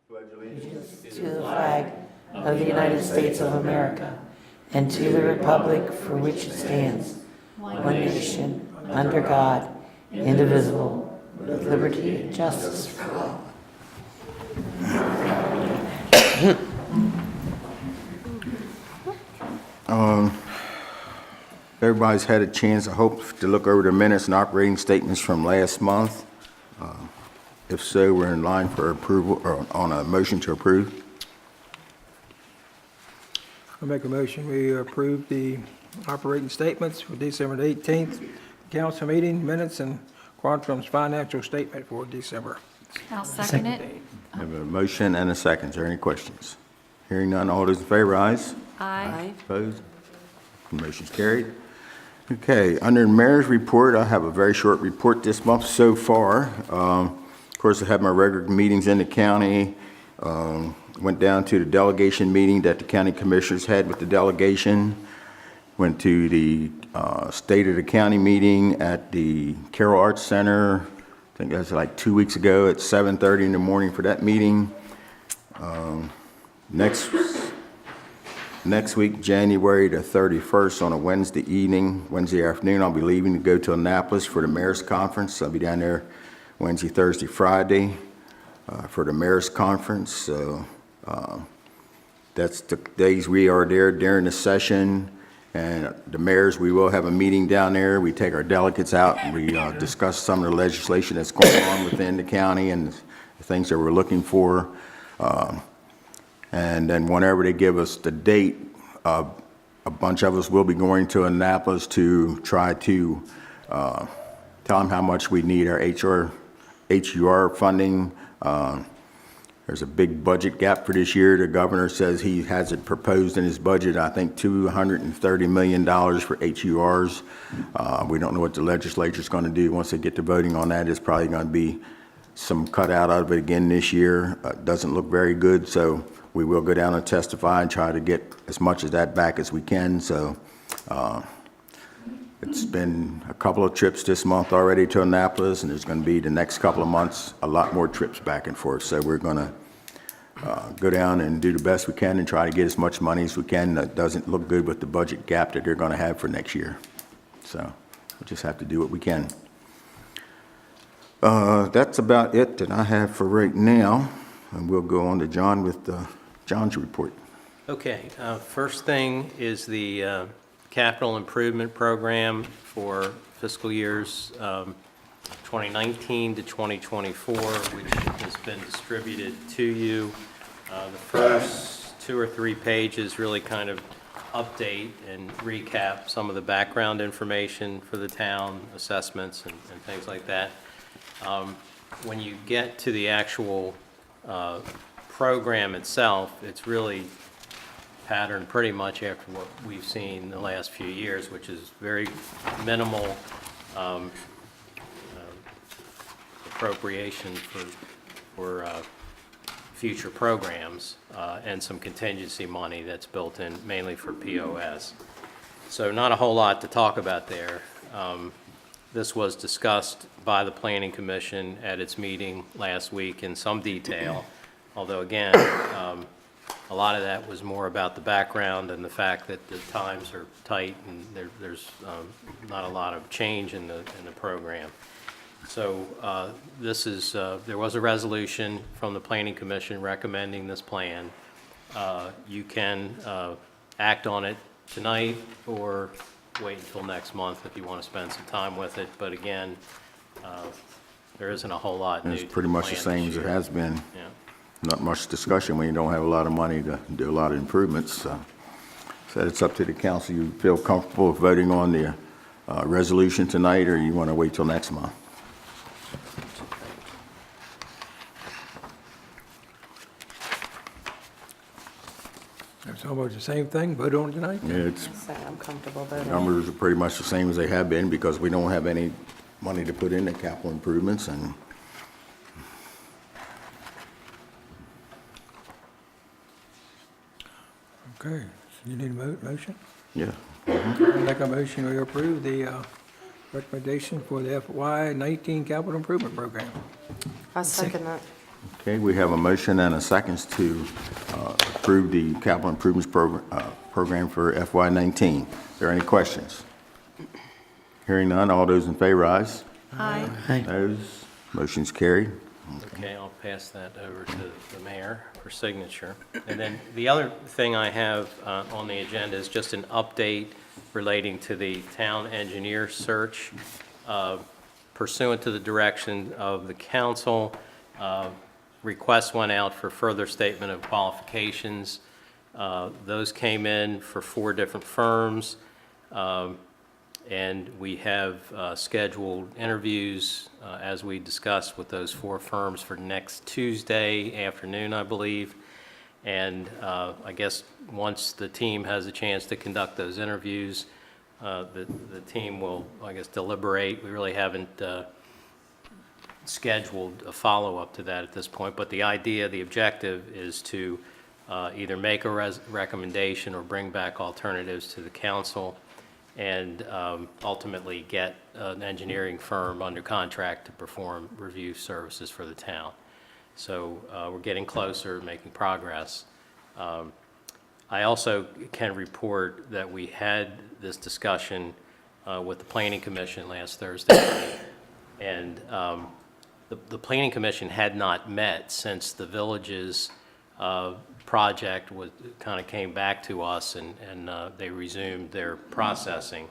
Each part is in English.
To the flag of the United States of America and to the republic for which it stands, one nation, under God, indivisible, with liberty and justice for all. Everybody's had a chance, I hope, to look over the minutes and operating statements from last month. If so, we're in line for approval, or on a motion to approve. I'll make a motion, we approve the operating statements for December the 18th, council meeting minutes and Quantrum's financial statement for December. I'll second it. I have a motion and a second. Is there any questions? Hearing none, all those in favor, ayes? Aye. Opposed? Motion's carried. Okay, under the mayor's report, I have a very short report this month so far. Of course, I had my regular meetings in the county. Went down to the delegation meeting that the county commissioners had with the delegation. Went to the State of the County meeting at the Carroll Arts Center. I think that was like 2 weeks ago at 7:30 in the morning for that meeting. Next week, January the 31st, on a Wednesday afternoon, I'll be leaving to go to Annapolis for the mayor's conference. I'll be down there Wednesday, Thursday, Friday for the mayor's conference. So that's the days we are there during the session. And the mayors, we will have a meeting down there. We take our delegates out and we discuss some of the legislation that's going on within the county and the things that we're looking for. And then whenever they give us the date, a bunch of us will be going to Annapolis to try to tell them how much we need our HUR funding. There's a big budget gap for this year. The governor says he has it proposed in his budget, I think $230 million for HURs. We don't know what the legislature's going to do. Once they get to voting on that, it's probably going to be some cut out of it again this year. Doesn't look very good, so we will go down and testify and try to get as much of that back as we can. So it's been a couple of trips this month already to Annapolis, and there's going to be the next couple of months a lot more trips back and forth. So we're going to go down and do the best we can and try to get as much money as we can. That doesn't look good with the budget gap that they're going to have for next year. So we'll just have to do what we can. That's about it that I have for right now, and we'll go on to John with John's report. Okay, first thing is the capital improvement program for fiscal years 2019 to 2024, which has been distributed to you. The first 2 or 3 pages really kind of update and recap some of the background information for the town, assessments and things like that. When you get to the actual program itself, it's really patterned pretty much after what we've seen the last few years, which is very minimal appropriation for future programs and some contingency money that's built in mainly for POS. So not a whole lot to talk about there. This was discussed by the Planning Commission at its meeting last week in some detail, although again, a lot of that was more about the background and the fact that the times are tight and there's not a lot of change in the program. So there was a resolution from the Planning Commission recommending this plan. You can act on it tonight or wait until next month if you want to spend some time with it. But again, there isn't a whole lot new. It's pretty much the same as it has been. Yeah. Not much discussion when you don't have a lot of money to do a lot of improvements. So it's up to the council. You feel comfortable with voting on the resolution tonight, or you want to wait till next month? It's almost the same thing, vote on it tonight. Yeah, I'm comfortable voting. numbers are pretty much the same as they have been because we don't have any money to put into capital improvements. And Okay, so you need a motion? yeah, I'll make a motion, we approve the recommendation for the FY19 capital improvement program. I'll second that. Okay, we have a motion and a second to approve the capital improvements program for FY19. Are there any questions? Hearing none, all those in favor, ayes? Aye. Opposed? Motion's carried. Okay, I'll pass that over to the mayor for signature. And then the other thing I have on the agenda is just an update relating to the town engineer search. Pursuant to the direction of the council, requests went out for further statement of qualifications. Those came in for 4 different firms. And we have scheduled interviews, as we discussed, with those 4 firms for next Tuesday afternoon, I believe. And I guess once the team has a chance to conduct those interviews, the team will, I guess, deliberate. We really haven't scheduled a follow-up to that at this point. But the idea, the objective is to either make a recommendation or bring back alternatives to the council, and ultimately get an engineering firm under contract to perform review services for the town. So we're getting closer, making progress. I also can report that we had this discussion with the Planning Commission last Thursday night, and the Planning Commission had not met since the Villages project kind of came back to us, and they resumed their processing.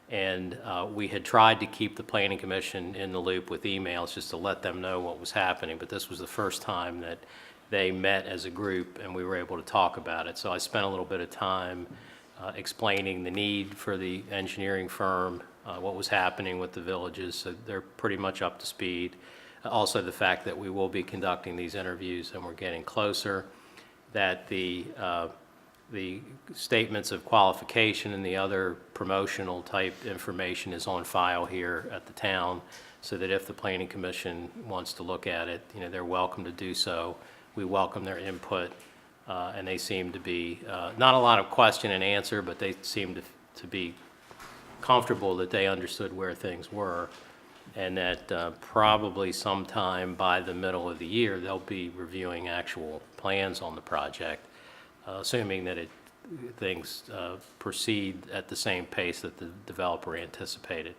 And we had tried to keep the Planning Commission in the loop with emails just to let them know what was happening, but this was the first time that they met as a group and we were able to talk about it. So I spent a little bit of time explaining the need for the engineering firm, what was happening with the Villages, so they're pretty much up to speed. Also the fact that we will be conducting these interviews and we're getting closer, that the statements of qualification and the other promotional type information is on file here at the town, so that if the Planning Commission wants to look at it, they're welcome to do so. We welcome their input, and they seem to be, not a lot of question and answer, but they seem to be comfortable that they understood where things were, and that probably sometime by the middle of the year, they'll be reviewing actual plans on the project, assuming that things proceed at the same pace that the developer anticipated.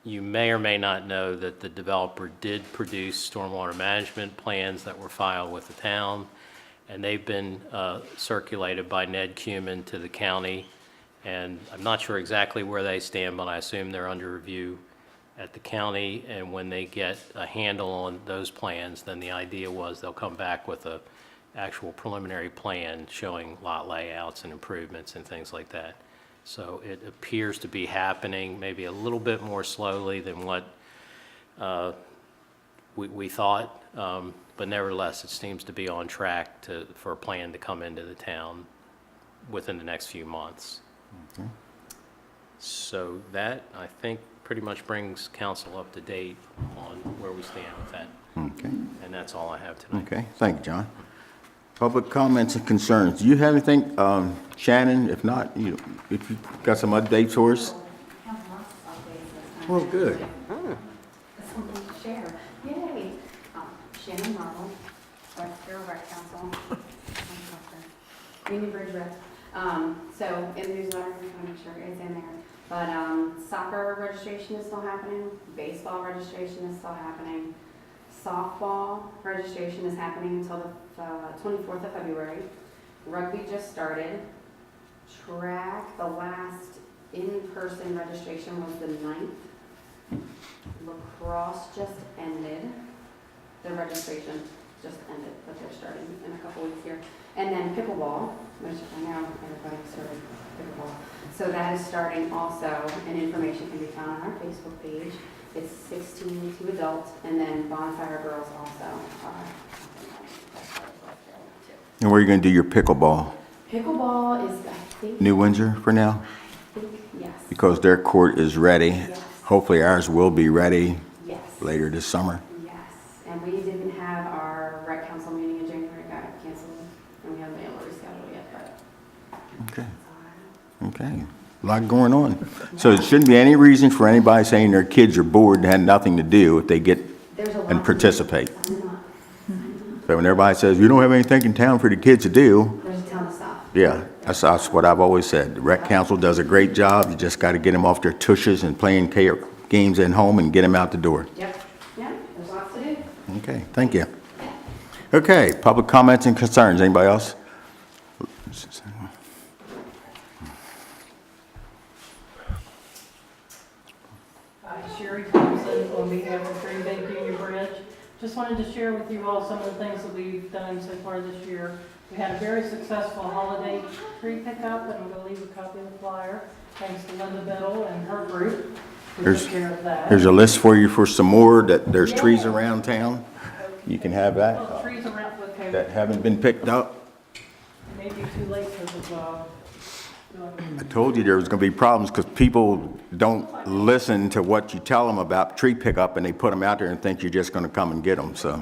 You may or may not know that the developer did produce stormwater management plans that were filed with the town, and they've been circulated by Ned Cuman to the county, and I'm not sure exactly where they stand, but I assume they're under review at the county, and when they get a handle on those plans, then the idea was they'll come back with a actual preliminary plan showing lot layouts and improvements and things like that. So it appears to be happening maybe a little bit more slowly than what we thought, but nevertheless, it seems to be on track for a plan to come into the town within the next few months. Okay. So that, I think, pretty much brings council up to date on where we stand with that. Okay. And that's all I have tonight. Okay, thank you, John. Public comments and concerns. Do you have anything, Shannon? If not, if you got some updates for us? I have lots of updates. Well, good. Something to share. Yay! Shannon Marvel, West Carroll Rec Council, Union Bridge Rec. So in the newsletter, I'm trying to make sure it's in there. But soccer registration is still happening. Baseball registration is still happening. Softball registration is happening until the 24th of February. Rugby just started. Track, the last in-person registration was the 9th. Lacrosse just ended. The registration just ended, but they're starting in a couple weeks here. And then pickleball, which I know everybody started pickleball. So that is starting also, and information can be found on our Facebook page. It's 16 to adults, and then Bonfire Girls also are. And where are you going to do your pickleball? Pickleball is, I think. New Windsor for now? I think, yes. Because their court is ready. Yes. Hopefully ours will be ready Yes. later this summer. Yes. And we didn't have our rec council meeting in January, it got canceled, and we haven't been able to reschedule yet, but Okay. that's all I know. Okay. A lot going on. So it shouldn't be any reason for anybody saying their kids are bored and had nothing to do if they get There's a lot and to do. participate. I'm not So when everybody says, you don't have anything in town for the kids to do, There's a ton of stuff. yeah, that's what I've always said. The rec council does a great job. You just got to get them off their tushes and playing games at home and get them out the door. Yep, yeah, there's lots to do. Okay, thank you. Okay, public comments and concerns. Anybody else? Hi, Sherry Thompson on behalf of Green Bay Junior Bridge. Just wanted to share with you all some of the things that we've done so far this year. We had a very successful holiday tree pickup, and I'm going to leave a copy of the flyer, thanks to Linda Biddle and her group who took care of that. Here's a list for you for some more, that there's trees around town. You can have Well, that, trees around with that COVID, haven't been picked up. maybe too late because of, I told you there was going to be problems because people don't listen to what you tell them about tree pickup, and they put them out there and think you're just going to come and get them, so.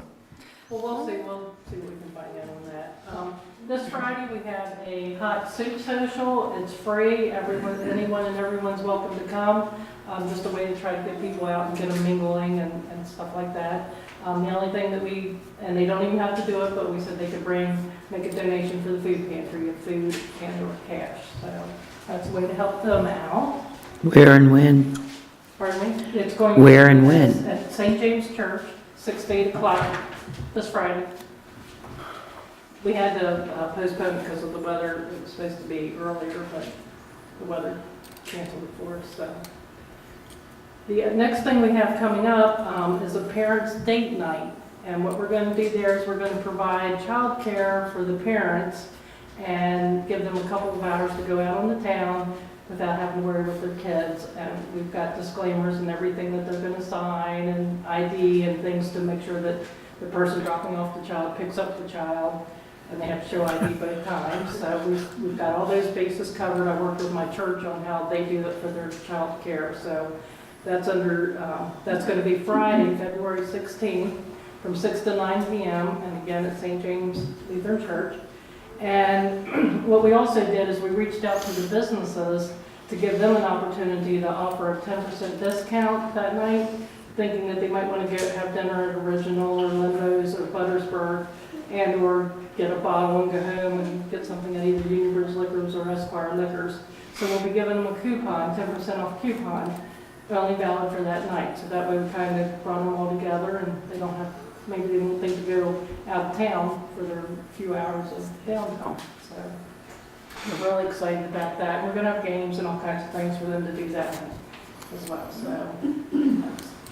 well, we'll see what we can find out on that. This Friday, we have a hot soup social. It's free. Anyone and everyone's welcome to come. Just a way to try to get people out and get them mingling and stuff like that. The only thing that and they don't even have to do it, but we said they could make a donation for the food pantry of food and or cash. So that's a way to help them out. Where and when? Pardon me? It's going. Where and when? At St. James Church, 6 to 8 o'clock this Friday. We had to postpone because of the weather. It was supposed to be earlier, but the weather canceled it for us, so. The next thing we have coming up is a parents' date night. And what we're going to do there is we're going to provide childcare for the parents and give them a couple of hours to go out on the town without having to worry with their kids. And we've got disclaimers and everything that they're going to sign and ID and things to make sure that the person dropping off the child picks up the child. And they have to show ID both times. So we've got all those bases covered. I worked with my church on how they do it for their child care. So that's that's going to be Friday, February 16th, from 6 to 9 p.m. And again at St. James Lutheran Church. And what we also did is we reached out to the businesses to give them an opportunity to offer a 10% discount that night, thinking that they might want to go have dinner at Original or Limbo's or Buttersburg, and or get a bottle and go home and get something at either Union Bridge Liquors or Esquire Liquors. So we'll be giving them a coupon, 10% off coupon, only valid for that night. So that way we kind of brought them all together and they don't have, maybe they won't think to go out of town for their few hours of downtime. So we're really excited about that. We're going to have games and all kinds of things for them to do that as well. So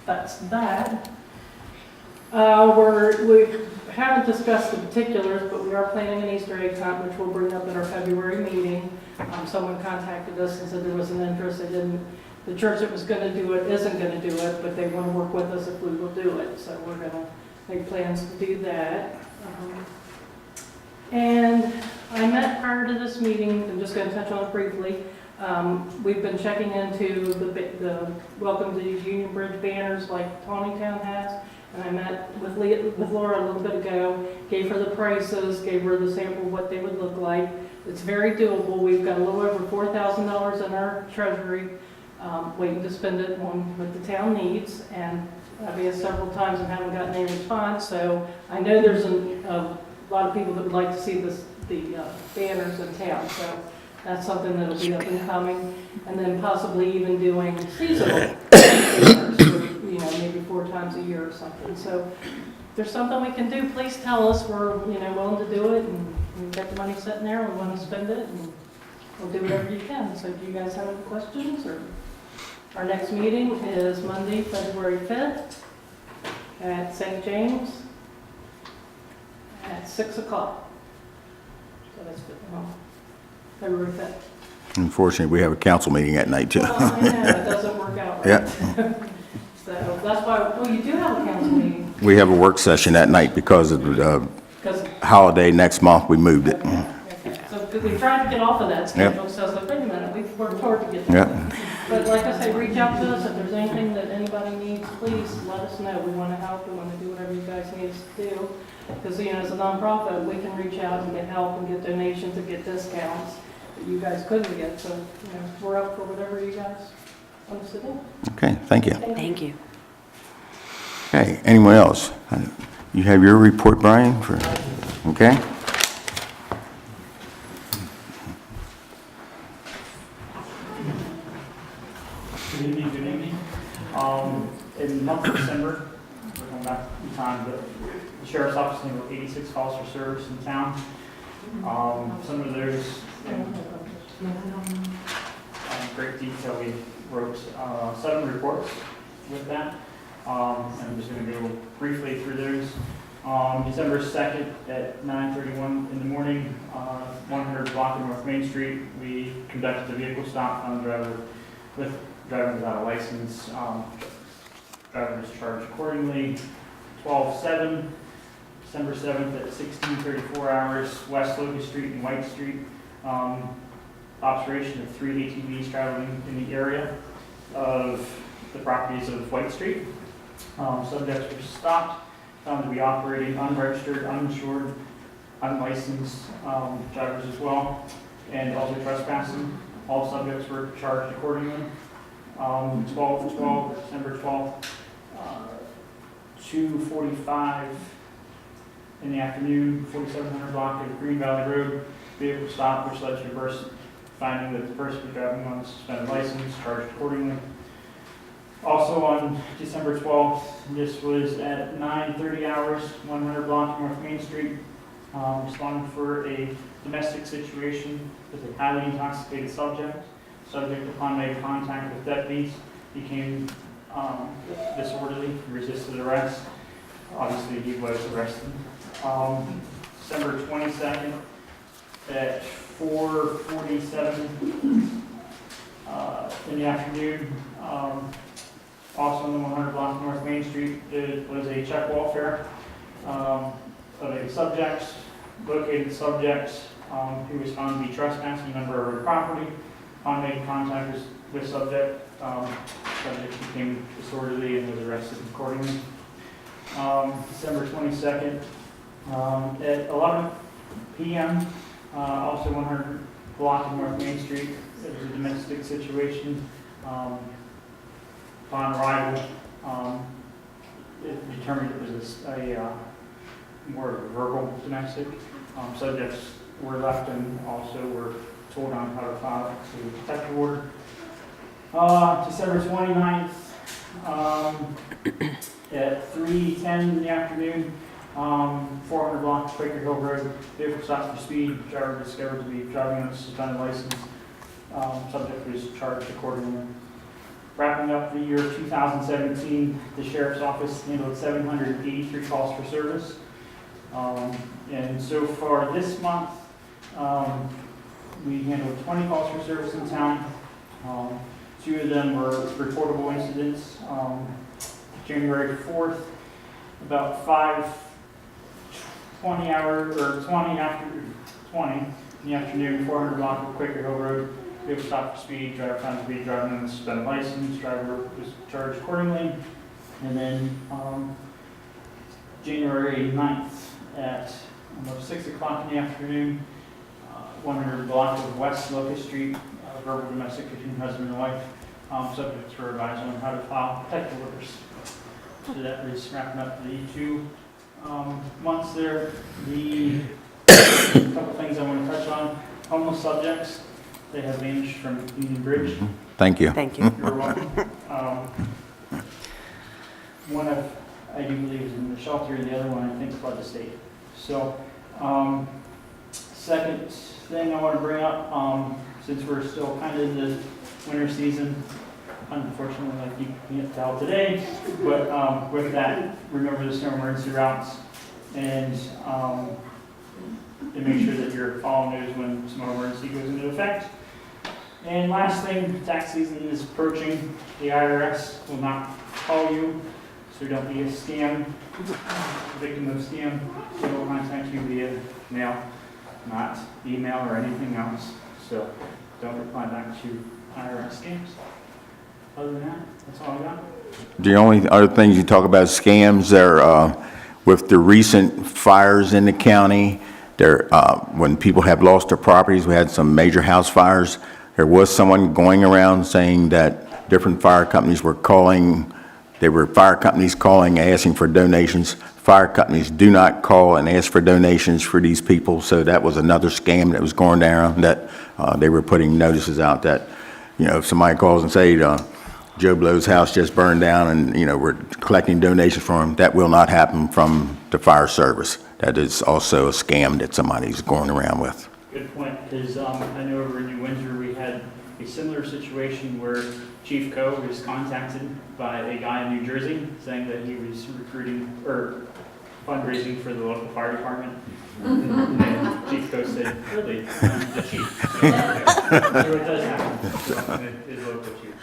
that's that. We haven't discussed the particulars, but we are planning an Easter egg hunt, which we'll bring up at our February meeting. Someone contacted us and said there was an interest. The church that was going to do it isn't going to do it, but they want to work with us if we will do it. So we're going to make plans to do that. And I met prior to this meeting, I'm just going to touch on it briefly. We've been checking into the Welcome to Union Bridge banners like Tawnytown has. And I met with Laura a little bit ago, gave her the prices, gave her the sample of what they would look like. It's very doable. We've got a little over $4,000 in our treasury, waiting to spend it on what the town needs. And I've asked several times and haven't gotten any response. So I know there's a lot of people that would like to see the banners in town. So that's something that'll be up and coming. And then possibly even doing seasonal banners for, maybe 4 times a year or something. So if there's something we can do, please tell us. We're, willing to do it, and we've got the money sitting there. We want to spend it, and we'll do whatever you can. So do you guys have any questions? Or our next meeting is Monday, February 5th at St. James at 6 o'clock. So that's February 5th. Unfortunately, we have a council meeting at night, too. Well, I know, it doesn't work out right. Yeah. So that's why, you do have a council meeting. We have a work session that night because of the holiday next month. We moved it. Okay. So we tried to get off of that schedule, so I was like, wait a minute, we've worked hard to get there. Yep. But like I say, reach out to us. If there's anything that anybody needs, please let us know. We want to help. We want to do whatever you guys need us to do. Because, as a nonprofit, we can reach out and get help and get donations and get discounts that you guys couldn't get. So, we're up for whatever you guys want us to do. Okay, thank you. Thank you. Okay, anyone else? You have your report, Brian, okay? Good evening, good evening. In the month of December, we're going back in time, but the sheriff's office handled 86 calls for service in town. Some of those in great detail, we wrote 7 reports with that. And I'm just going to go briefly through those. December 2nd at 9:31 in the morning, 100 block of North Main Street, we conducted a vehicle stop on a driver with driver without a license. Driver was charged accordingly. 12/7, December 7th at 16:34 hours, West Locust Street and White Street. Observation of 3 ATVs traveling in the area of the properties of White Street. Subjects were stopped, found to be operating unregistered, uninsured, unlicensed drivers as well, and also trespassing. All subjects were charged accordingly. 12/12, December 12th, 2:45 in the afternoon, 4700 block of Green Valley Road, vehicle stop, which led to a person finding that the person was driving on a suspended license, charged accordingly. Also on December 12th, this was at 9:30 hours, 100 block North Main Street, responding for a domestic situation with a highly intoxicated subject. Subject, upon making contact with deputies, became disorderly, resisted arrest. Obviously, he was arrested. December 22nd at 4:47 in the afternoon. Also on the 100 block North Main Street, it was a check welfare of a subject, located subject who was found to be trespassing under a property. Upon making contact with subject, subject became disorderly and was arrested accordingly. December 22nd at 11 p.m., also 100 block of North Main Street. It was a domestic situation. Upon arrival, it determined it was a more of a verbal domestic. Subjects were left and also were told on how to file a protective order. December 29th at 3:10 in the afternoon, 400 block Quaker Hill Road, vehicle stopped for speed, driver discovered to be driving on a suspended license. Subject was charged accordingly. Wrapping up the year 2017, the Sheriff's Office handled 783 calls for service. And so far this month, we handled 20 calls for service in town. 2 of them were reportable incidents. January 4th, about 5:20 or 20 after 20 in the afternoon, 400 block of Quaker Hill Road. Vehicle stopped for speed, driver found to be driving on a suspended license, driver was charged accordingly. And then January 9th at almost 6 o'clock in the afternoon, 100 block of West Locust Street, verbal domestic between husband and wife. Subjects were advised on how to file protective orders. So that is wrapping up the 2 months there. The couple things I want to touch on. Homeless subjects, they have vanished from Union Bridge. Thank you. Thank you. You're welcome. One of, I do believe, is in the shelter, and the other one, I think, is by the state. So, second thing I want to bring up, since we're still kind of in the winter season, unfortunately, like you can't tell today, but with that, remember the snow emergency routes, and make sure that you're following those when snow emergency goes into effect. And last thing, tax season is approaching. The IRS will not call you, so don't be a scam, victim of scam. They will contact you via mail, not email or anything else. So don't reply back to IRS scams. Other than that, that's all I got. The only other things you talk about scams are with the recent fires in the county. There, when people have lost their properties, we had some major house fires. There was someone going around saying that different fire companies were calling. They were fire companies calling, asking for donations fire companies do not call and ask for donations for these people. So that was another scam that was going down, that they were putting notices out that, if somebody calls and say, Joe Blow's house just burned down and, we're collecting donations from him, that will not happen from the fire service. That is also a scam that somebody's going around with. Good point, because I know over in New Windsor, we had a similar situation where Chief Coe was contacted by a guy in New Jersey saying that he was recruiting or fundraising for the local fire department. And then Chief Coe said, really? I'm the chief. So it does happen. So it is local chief.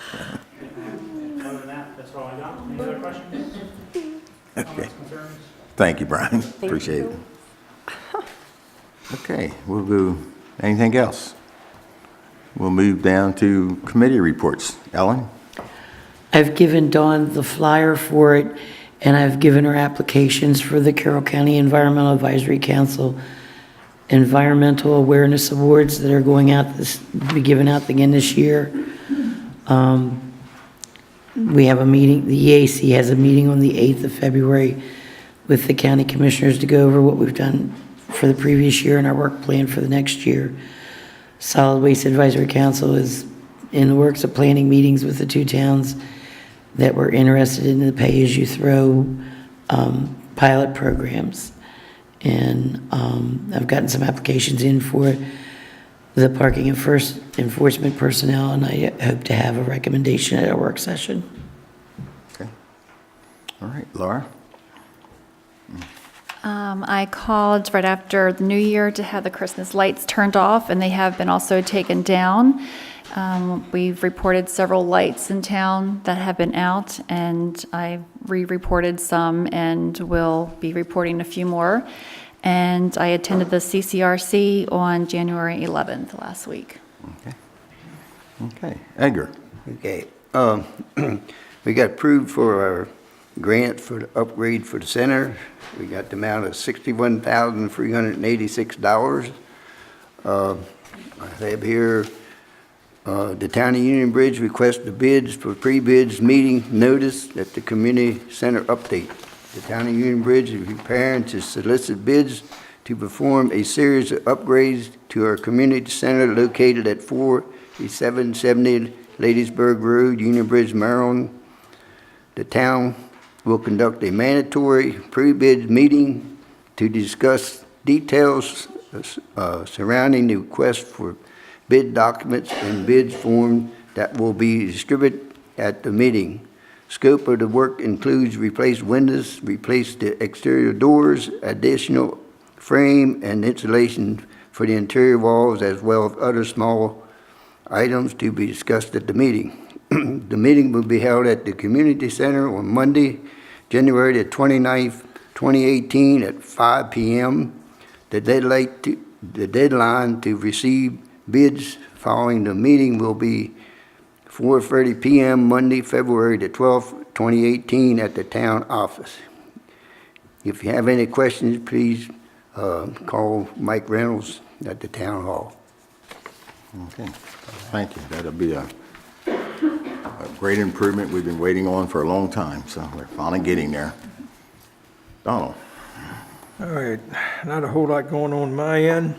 Other than that, that's all I got. Any other questions? Comments, concerns? Thank you, Brian. Appreciate it. Okay, we'll go, anything else? We'll move down to committee reports. Ellen? I've given Dawn the flyer for it, and I've given her applications for the Carroll County Environmental Advisory Council Environmental Awareness Awards that are going out be given out again this year. We have a meeting, the EAC has a meeting on the 8th of February with the county commissioners to go over what we've done for the previous year and our work plan for the next year. Solid Waste Advisory Council is in the works of planning meetings with the two towns that were interested in the pay-as-you-throw pilot programs. And I've gotten some applications in for the parking enforcement personnel, and I hope to have a recommendation at our work session. Okay. All right, Laura? I called right after the new year to have the Christmas lights turned off, and they have been also taken down. We've reported several lights in town that have been out, and I re-reported some and will be reporting a few more. And I attended the CCRC on January 11th last week. Okay. Okay. Edgar? Okay. We got approved for our grant for the upgrade for the center. We got the amount of $61,386. I have here the Town of Union Bridge requests the bids for pre-bids meeting notice at the community center update. The Town of Union Bridge is preparing to solicit bids to perform a series of upgrades to our community center located at 4770 Ladiesburg Road, Union Bridge, Maryland. The town will conduct a mandatory pre-bid meeting to discuss details surrounding the request for bid documents and bid form that will be distributed at the meeting. Scope of the work includes replace windows, replace the exterior doors, additional frame and insulation for the interior walls, as well as other small items to be discussed at the meeting. The meeting will be held at the Community Center on Monday, January the 29th, 2018 at 5 p.m. The deadline to receive bids following the meeting will be 4:30 p.m. Monday, February the 12th, 2018 at the town office. If you have any questions, please call Mike Reynolds at the town hall. Okay. Thank you. That'll be a great improvement we've been waiting on for a long time, so we're finally getting there. Donald? All right, not a whole lot going on my end.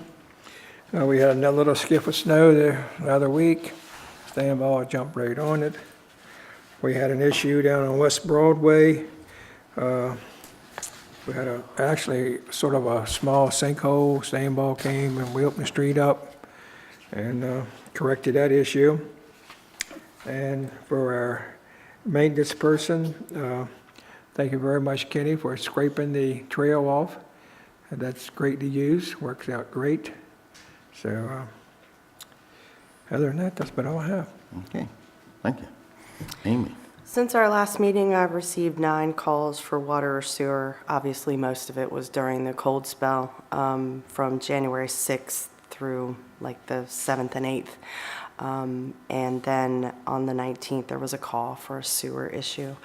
We had another little skip of snow the other week. Stand by, jumped right on it. We had an issue down on West Broadway. We had actually sort of a small sinkhole. Sandball came and we opened the street up and corrected that issue. And for our maintenance person, thank you very much, Kenny, for scraping the trail off. That's great to use, works out great. So other than that, that's about all I have. Okay. Thank you. Amy? Since our last meeting, I've received 9 calls for water or sewer. Obviously, most of it was during the cold spell from January 6th through like the 7th and 8th. And then on the 19th, there was a call for a sewer issue.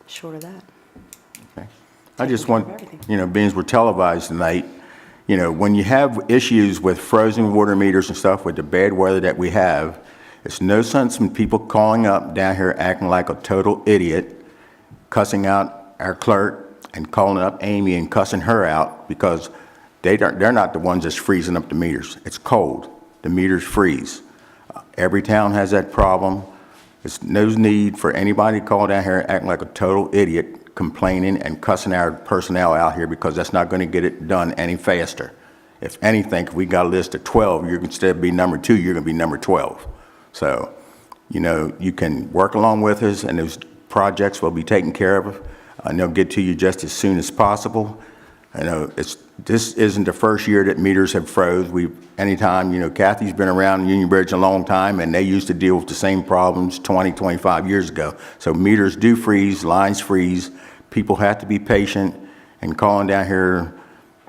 Short of that. Okay. I just want, being we're televised tonight, when you have issues with frozen water meters and stuff with the bad weather that we have, it's no sense in people calling up down here acting like a total idiot, cussing out our clerk and calling up Amy and cussing her out because they're not the ones that's freezing up the meters. It's cold. The meters freeze. Every town has that problem. There's no need for anybody to call down here acting like a total idiot, complaining and cussing our personnel out here because that's not going to get it done any faster. If anything, if we got a list of 12, you're instead of being number 2, you're going to be number 12. So, you know, you can work along with us, and those projects will be taken care of, and they'll get to you just as soon as possible. I know this isn't the first year that meters have froze. Anytime, you know, Kathy's been around Union Bridge a long time, and they used to deal with the same problems 20, 25 years ago. So meters do freeze, lines freeze. People have to be patient, and calling down here,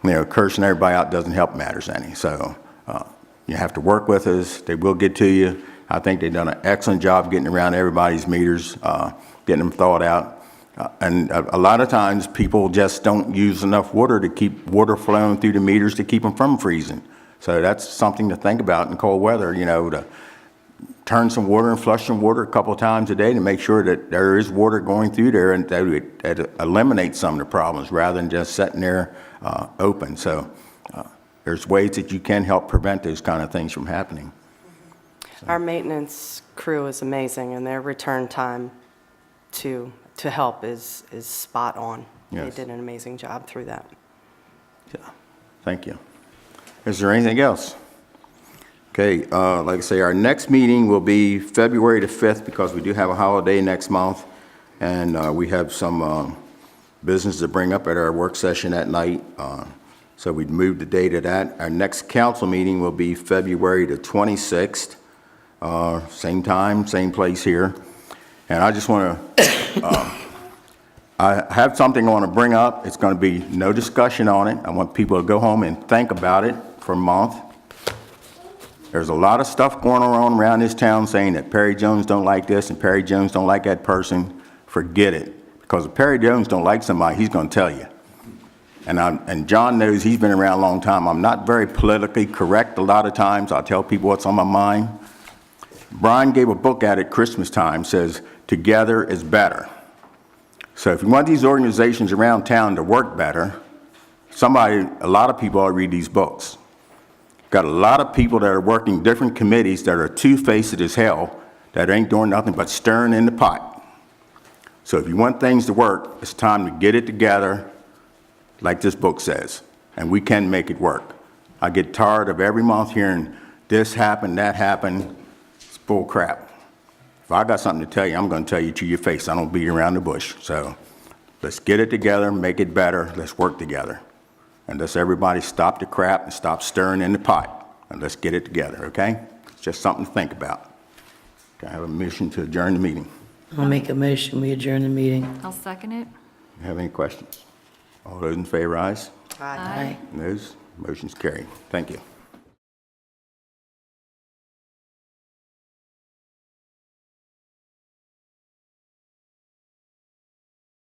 you know, cursing everybody out doesn't help matters any. So you have to work with us. They will get to you. I think they've done an excellent job getting around everybody's meters, getting them thawed out. And a lot of times people just don't use enough water to keep water flowing through the meters to keep them from freezing. So that's something to think about in cold weather, you know, to turn some water and flush some water a couple of times a day to make sure that there is water going through there and that it eliminates some of the problems rather than just sitting there open. So there's ways that you can help prevent those kind of things from happening. Our maintenance crew is amazing, and their return time to help is spot on. Yes. They did an amazing job through that. Yeah. Thank you. Is there anything else? Okay, like I say, our next meeting will be February the 5th because we do have a holiday next month, and we have some business to bring up at our work session that night. So we'd move the date of that. Our next council meeting will be February the 26th, same time, same place here. And I just want to, I have something I want to bring up. It's going to be no discussion on it. I want people to go home and think about it for a month. There's a lot of stuff going on around this town saying that Perry Jones don't like this and Perry Jones don't like that person. Forget it. Because if Perry Jones don't like somebody, he's going to tell you. And John knows, he's been around a long time. I'm not very politically correct a lot of times. I'll tell people what's on my mind. Brian gave a book out at Christmas time, says, together is better. So if you want these organizations around town to work better, a lot of people ought to read these books. Got a lot of people that are working different committees that are two-faced as hell, that ain't doing nothing but stirring in the pot. So if you want things to work, it's time to get it together, like this book says, and we can make it work. I get tired of every month hearing this happened, that happened. It's bull crap. If I got something to tell you, I'm going to tell you to your face. I don't beat around the bush. So let's get it together, make it better. Let's work together. And let's everybody stop the crap and stop stirring in the pot. And let's get it together, okay? It's just something to think about. Can I have a motion to adjourn the meeting? I'll make a motion, we adjourn the meeting. I'll second it. You have any questions? All those in favor, ayes? Aye. Those motions carried. Thank you.